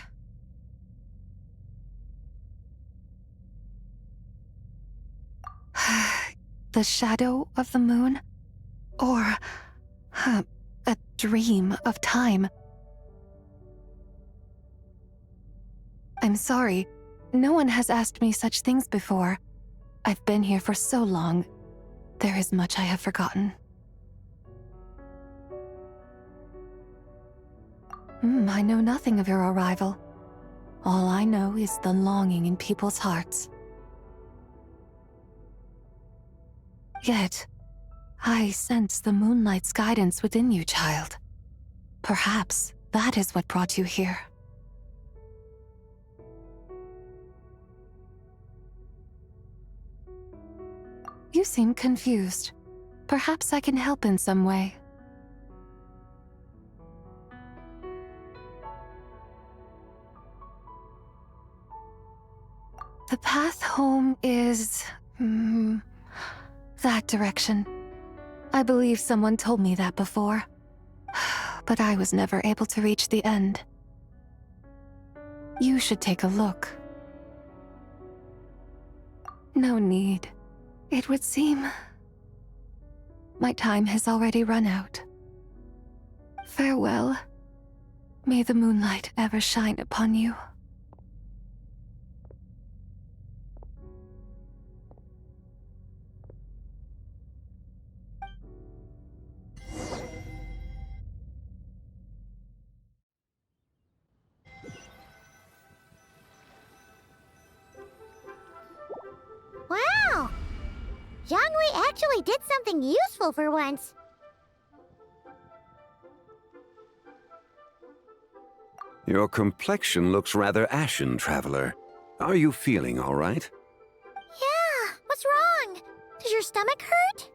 The shadow of the moon? Or a dream of time? I'm sorry, no one has asked me such things before. I've been here for so long. There is much I have forgotten. I know nothing of your arrival. All I know is the longing in people's hearts. Yet, I sense the moonlight's guidance within you, child. Perhaps that is what brought you here. You seem confused. Perhaps I can help in some way. The path home is... that direction. I believe someone told me that before, but I was never able to reach the end. You should take a look. No need. It would seem my time has already run out. Farewell. May the moonlight ever shine upon you. Wow! Zhongli actually did something useful for once. Your complexion looks rather ashen, Traveler. Are you feeling all right? Yeah, what's wrong? Does your stomach hurt?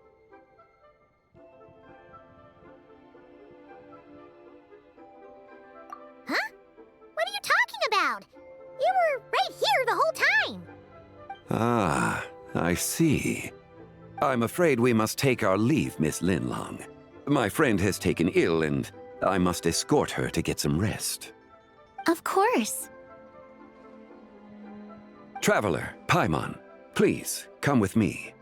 Huh? What are you talking about? You were right here the whole time. Ah, I see. I'm afraid we must take our leave, Miss Linlong. My friend has taken ill and I must escort her to get some rest. Of course. Traveler, Paimon, please, come with me.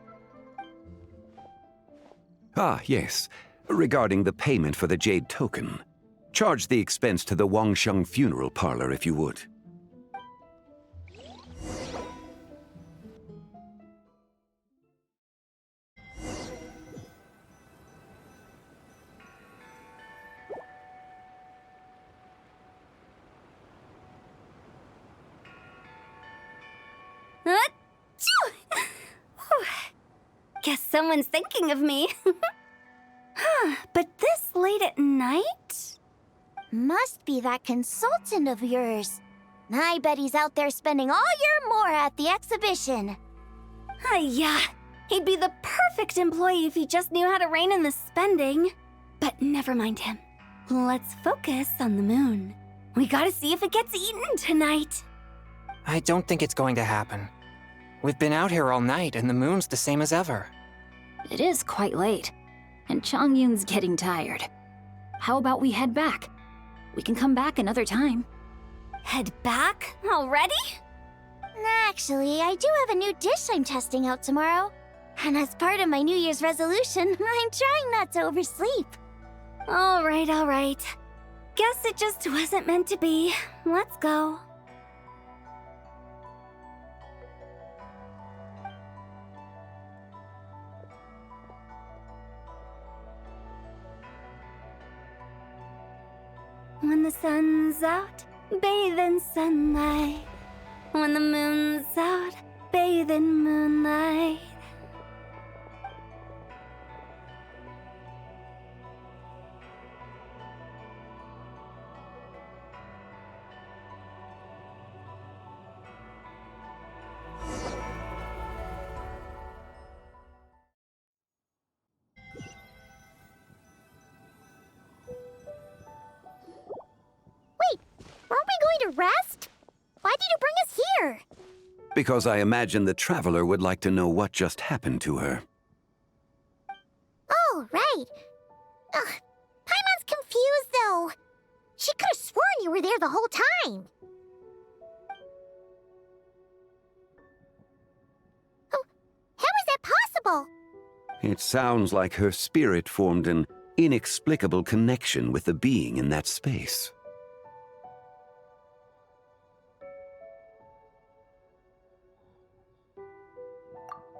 Ah, yes. Regarding the payment for the Jade Token. Charge the expense to the Wangsheng Funeral Parlor if you would. Guess someone's thinking of me. But this late at night? Must be that consultant of yours. I bet he's out there spending all year more at the exhibition. Yeah, he'd be the perfect employee if he just knew how to rein in the spending. But never mind him. Let's focus on the moon. We gotta see if it gets eaten tonight. I don't think it's going to happen. We've been out here all night, and the moon's the same as ever. It is quite late, and Chongyun's getting tired. How about we head back? We can come back another time. Head back? Already? Actually, I do have a new dish I'm testing out tomorrow. And as part of my New Year's resolution, I'm trying not to oversleep. All right. Guess it just wasn't meant to be. Let's go. When the sun's out, bathe in sunlight. When the moon's out, bathe in moonlight. Aren't we going to rest? Why did you bring us here? Because I imagine the Traveler would like to know what just happened to her. Oh, right. Paimon's confused, though. She could have sworn you were there the whole time. Oh, how is that possible? It sounds like her spirit formed an inexplicable connection with the being in that space.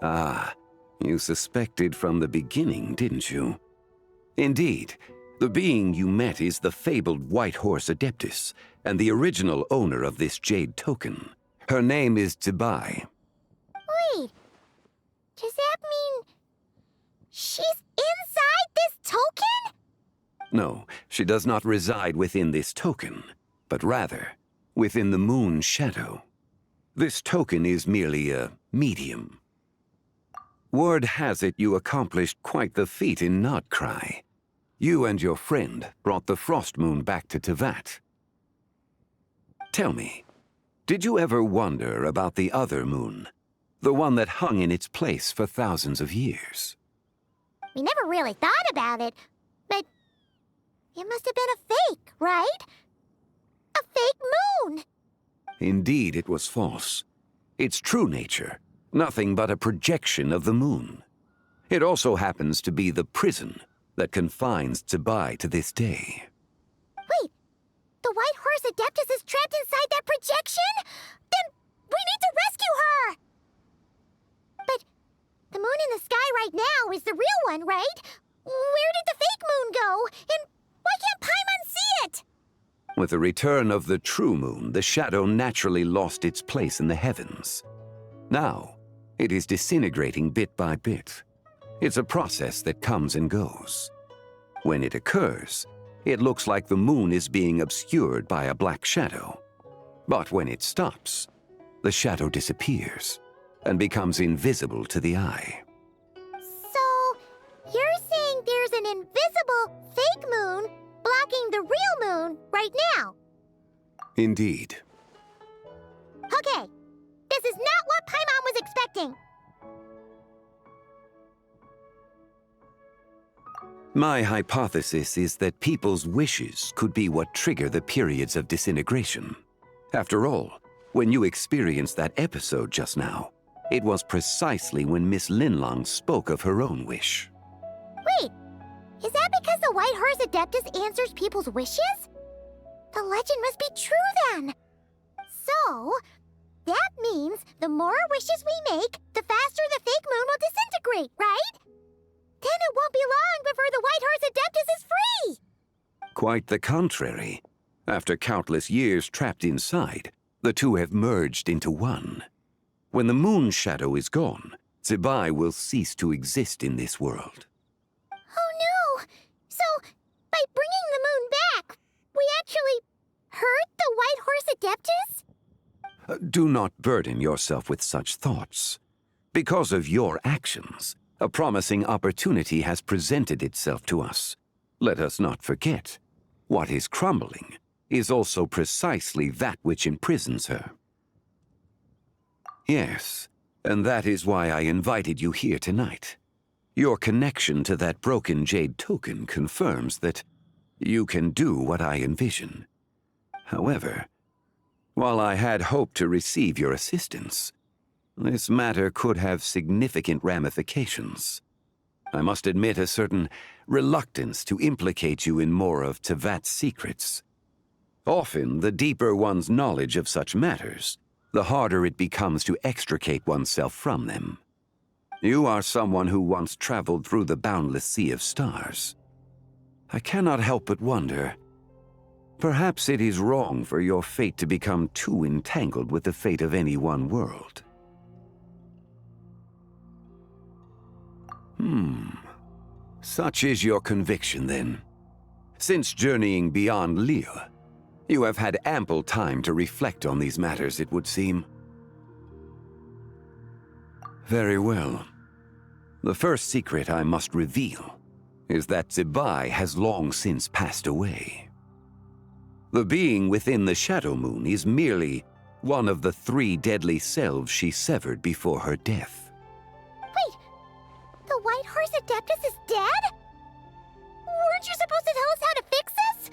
Ah, you suspected from the beginning, didn't you? Indeed, the being you met is the fabled White Horse Adeptus, and the original owner of this Jade Token. Her name is Zibai. Wait, does that mean she's inside this token? No, she does not reside within this token, but rather within the moon's shadow. This token is merely a medium. Word has it you accomplished quite the feat in Nod-Krai. You and your friend brought the Frost Moon back to Tevat. Tell me, did you ever wonder about the other moon? The one that hung in its place for thousands of years? We never really thought about it, but it must have been a fake, right? A fake moon! Indeed, it was false. Its true nature, nothing but a projection of the moon. It also happens to be the prison that confines Zibai to this day. Wait, the White Horse Adeptus is trapped inside that projection? Then we need to rescue her! But the moon in the sky right now is the real one, right? Where did the fake moon go? And why can't Paimon see it? With the return of the true moon, the shadow naturally lost its place in the heavens. Now, it is disintegrating bit by bit. It's a process that comes and goes. When it occurs, it looks like the moon is being obscured by a black shadow. But when it stops, the shadow disappears and becomes invisible to the eye. So, you're saying there's an invisible fake moon blocking the real moon right now? Indeed. Okay, this is not what Paimon was expecting. My hypothesis is that people's wishes could be what trigger the periods of disintegration. After all, when you experienced that episode just now, it was precisely when Miss Linlong spoke of her own wish. Wait, is that because the White Horse Adeptus answers people's wishes? The legend must be true then. So, that means the more wishes we make, the faster the fake moon will disintegrate, right? Then it won't be long before the White Horse Adeptus is free! Quite the contrary. After countless years trapped inside, the two have merged into one. When the moon shadow is gone, Zibai will cease to exist in this world. Oh no! So, by bringing the moon back, we actually hurt the White Horse Adeptus? Do not burden yourself with such thoughts. Because of your actions, a promising opportunity has presented itself to us. Let us not forget, what is crumbling is also precisely that which imprisons her. Yes, and that is why I invited you here tonight. Your connection to that broken jade token confirms that you can do what I envision. However, while I had hoped to receive your assistance, this matter could have significant ramifications. I must admit a certain reluctance to implicate you in more of Tevat's secrets. Often, the deeper one's knowledge of such matters, the harder it becomes to extricate oneself from them. You are someone who once traveled through the boundless sea of stars. I cannot help but wonder, perhaps it is wrong for your fate to become too entangled with the fate of any one world. Such is your conviction, then. Since journeying beyond Liyue, you have had ample time to reflect on these matters, it would seem. Very well. The first secret I must reveal is that Zibai has long since passed away. The being within the Shadow Moon is merely one of the 3 deadly selves she severed before her death. Wait, the White Horse Adeptus is dead? Weren't you supposed to tell us how to fix this?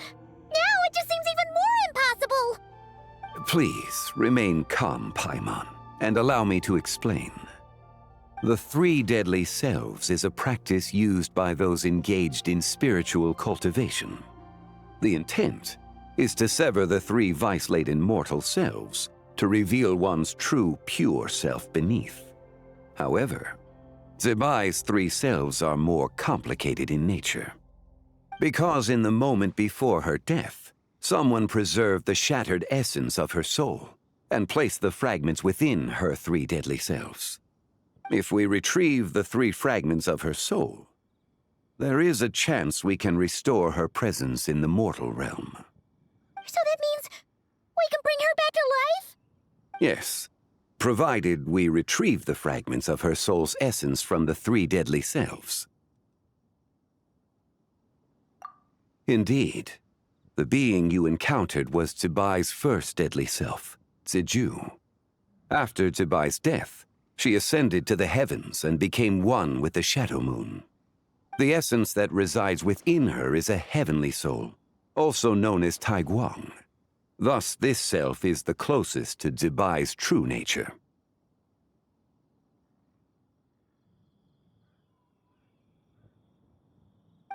Now it just seems even more impossible! Please, remain calm, Paimon, and allow me to explain. The 3 deadly selves is a practice used by those engaged in spiritual cultivation. The intent is to sever the 3 vice-laden mortal selves to reveal one's true, pure self beneath. However, Zibai's 3 selves are more complicated in nature. Because in the moment before her death, someone preserved the shattered essence of her soul and placed the fragments within her 3 deadly selves. If we retrieve the 3 fragments of her soul, there is a chance we can restore her presence in the mortal realm. So that means we can bring her back to life? Yes, provided we retrieve the fragments of her soul's essence from the 3 deadly selves. Indeed, the being you encountered was Zibai's first deadly self, Ziju. After Zibai's death, she ascended to the heavens and became one with the Shadow Moon. The essence that resides within her is a heavenly soul, also known as Taiguang. Thus, this self is the closest to Zibai's true nature.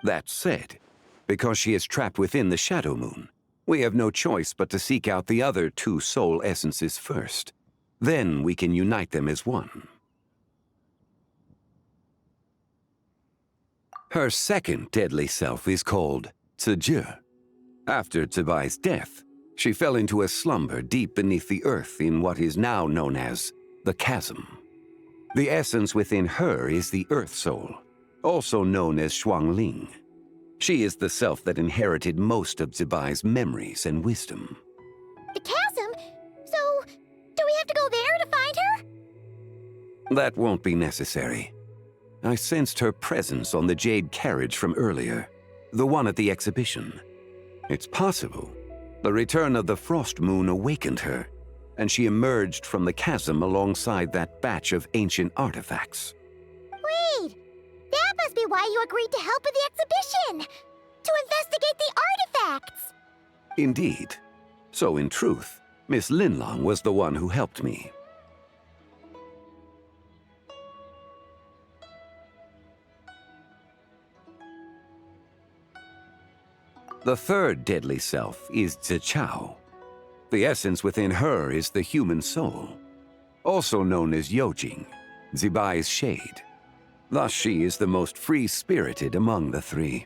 That said, because she is trapped within the Shadow Moon, we have no choice but to seek out the other 2 soul essences first. Then we can unite them as one. Her second deadly self is called Ziju. After Zibai's death, she fell into a slumber deep beneath the earth in what is now known as the Chasm. The essence within her is the Earth Soul, also known as Xuangling. She is the self that inherited most of Zibai's memories and wisdom. The chasm? So, do we have to go there to find her? That won't be necessary. I sensed her presence on the jade carriage from earlier, the one at the exhibition. It's possible the return of the frost moon awakened her, and she emerged from the chasm alongside that batch of ancient artifacts. Wait! That must be why you agreed to help with the exhibition! To investigate the artifacts! Indeed. So in truth, Miss Linlong was the one who helped me. The third deadly self is Zichao. The essence within her is the human soul, also known as Yojing, Zibai's shade. Thus she is the most free-spirited among the three.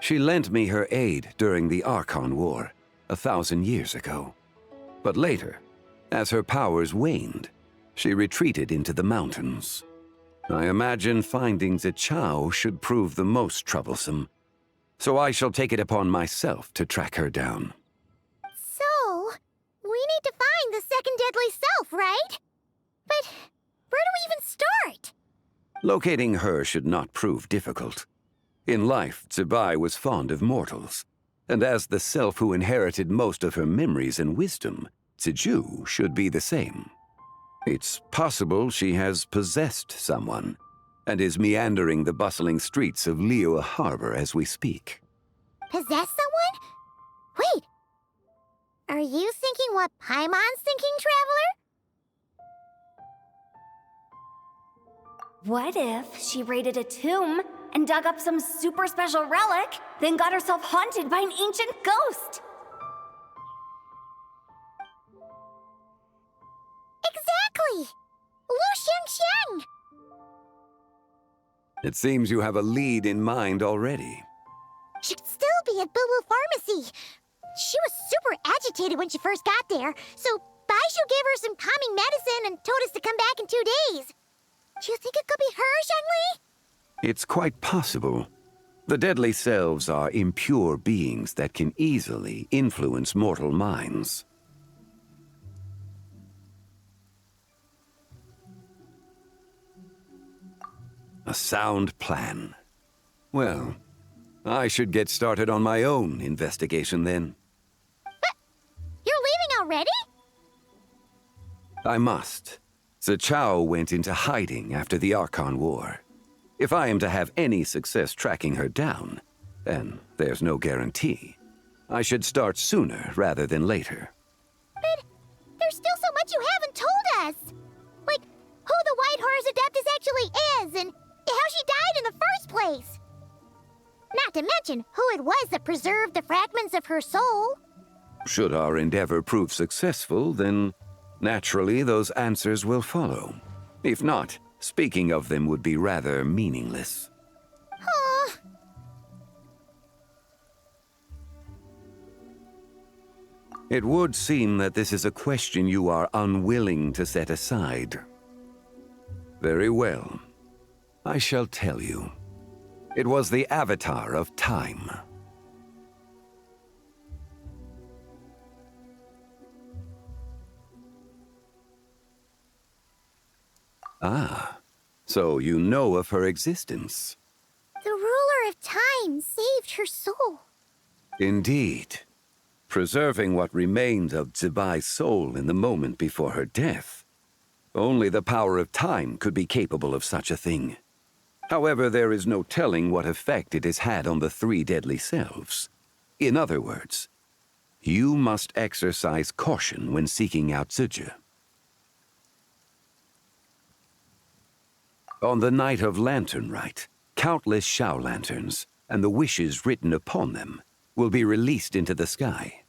She lent me her aid during the Archon War, 1,000 years ago. But later, as her powers waned, she retreated into the mountains. I imagine finding Zichao should prove the most troublesome, so I shall take it upon myself to track her down. So, we need to find the second deadly self, right? But where do we even start? Locating her should not prove difficult. In life, Zibai was fond of mortals, and as the self who inherited most of her memories and wisdom, Ziju should be the same. It's possible she has possessed someone, and is meandering the bustling streets of Liyue Harbor as we speak. Possess someone? Wait! Are you thinking what Paimon's thinking, Traveler? What if she raided a tomb and dug up some super special relic, then got herself haunted by an ancient ghost? Exactly! Lu Xiangxiang! It seems you have a lead in mind already. She could still be at Boo Boo Pharmacy. She was super agitated when she first got there, so Baishu gave her some calming medicine and told us to come back in 2 days. Do you think it could be her, Zhengli? It's quite possible. The deadly selves are impure beings that can easily influence mortal minds. A sound plan. Well, I should get started on my own investigation then. But you're leaving already? I must. Zichao went into hiding after the Archon War. If I am to have any success tracking her down, and there's no guarantee, I should start sooner rather than later. But there's still so much you haven't told us! Like, who the White Horse Adeptus actually is, and how she died in the first place! Not to mention who it was that preserved the fragments of her soul. Should our endeavor prove successful, then naturally those answers will follow. If not, speaking of them would be rather meaningless. Huh. It would seem that this is a question you are unwilling to set aside. Very well. I shall tell you. It was the Avatar of Time. Ah, so you know of her existence. The ruler of time saved her soul. Indeed. Preserving what remained of Zibai's soul in the moment before her death. Only the power of time could be capable of such a thing. However, there is no telling what effect it has had on the three deadly selves. In other words, you must exercise caution when seeking out Ziji. On the night of Lantern Rite, countless Shao lanterns, and the wishes written upon them, will be released into the sky.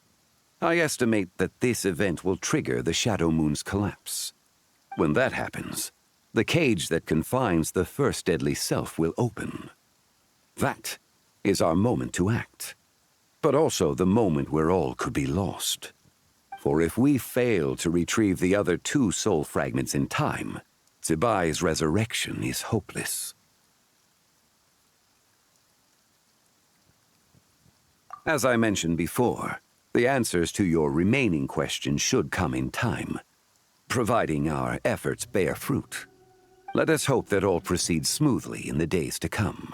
I estimate that this event will trigger the Shadow Moon's collapse. When that happens, the cage that confines the first deadly self will open. That is our moment to act, but also the moment where all could be lost. For if we fail to retrieve the other two soul fragments in time, Zibai's resurrection is hopeless. As I mentioned before, the answers to your remaining questions should come in time, providing our efforts bear fruit. Let us hope that all proceeds smoothly in the days to come.